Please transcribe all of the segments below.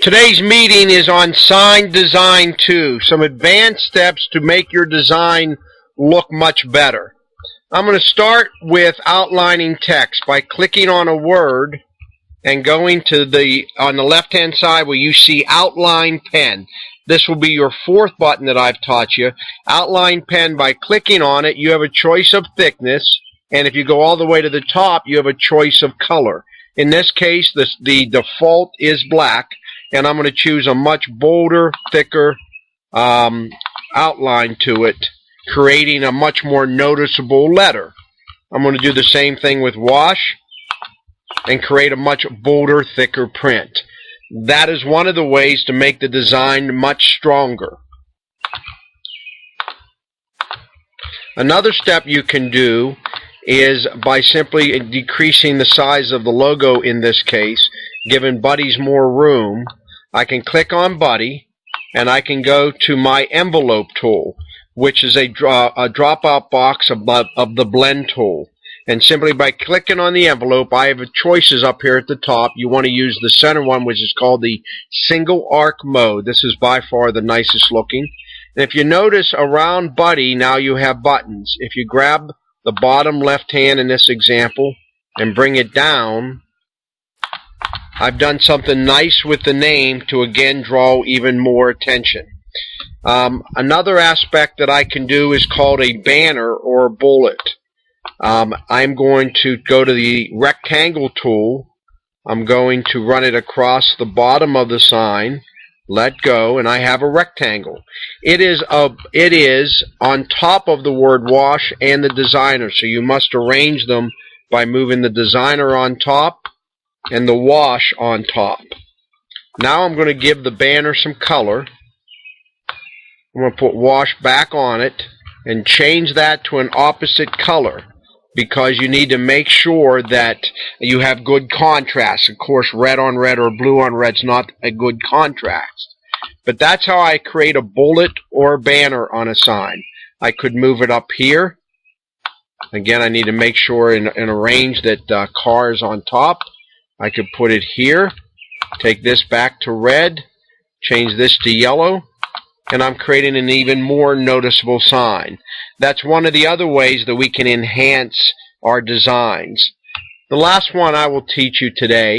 Today's meeting is on Sign Design 2, some advanced steps to make your design look much better. I'm going to start with outlining text by clicking on a word and going to on the left-hand side where you see Outline Pen. This will be your fourth button that I've taught you. Outline Pen, by clicking on it, you have a choice of thickness, and if you go all the way to the top, you have a choice of color. In this case, the default is black, and I'm going to choose a much bolder, thicker outline to it, creating a much more noticeable letter. I'm going to do the same thing with wash and create a much bolder, thicker print. That is one of the ways to make the design much stronger. Another step you can do is by simply decreasing the size of the logo in this case, giving buddies more room. I can click on buddy and I can go to my envelope tool, which is a drop-out box of the blend tool. And simply by clicking on the envelope, I have choices up here at the top. You want to use the center one, which is called the single arc mode. This is by far the nicest looking. And if you notice around buddy, now you have buttons. If you grab the bottom left hand in this example and bring it down, I've done something nice with the name to again draw even more attention. Another aspect that I can do is called a banner or a bullet. I'm going to go to the rectangle tool. I'm going to run it across the bottom of the sign, let go, and I have a rectangle. It is on top of the word wash and the designer, so you must arrange them by moving the designer on top and the wash on top. Now I'm going to give the banner some color. I'm going to put wash back on it and change that to an opposite color, because you need to make sure that you have good contrast. Of course, red on red or blue on red is not a good contrast. But that's how I create a bullet or a banner on a sign. I could move it up here. Again, I need to make sure and arrange that car is on top. I could put it here, take this back to red, change this to yellow, and I'm creating an even more noticeable sign. That's one of the other ways that we can enhance our designs. The last one I will teach you today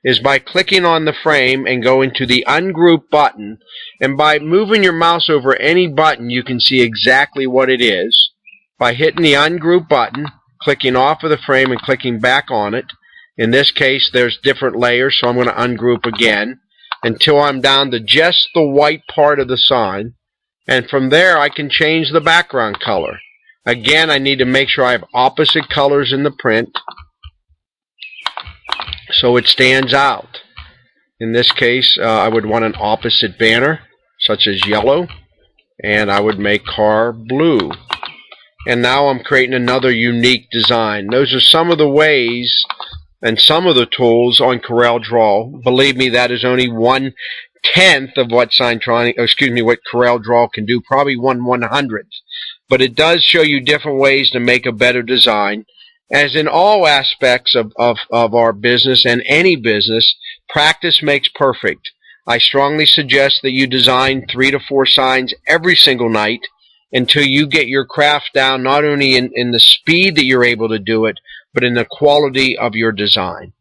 is by clicking on the frame and going to the ungroup button, and by moving your mouse over any button you can see exactly what it is. By hitting the ungroup button, clicking off of the frame and clicking back on it, in this case there's different layers, so I'm going to ungroup again until I'm down to just the white part of the sign, and from there I can change the background color. Again, I need to make sure I have opposite colors in the print so it stands out. In this case, I would want an opposite banner, such as yellow, and I would make car blue. And now I'm creating another unique design. Those are some of the ways and some of the tools on CorelDRAW. Believe me, that is only 1/10 of what what CorelDRAW can do, probably 1/100th. But it does show you different ways to make a better design. As in all aspects of our business and any business, practice makes perfect. I strongly suggest that you design 3 to 4 signs every single night until you get your craft down, not only in the speed that you're able to do it, but in the quality of your design.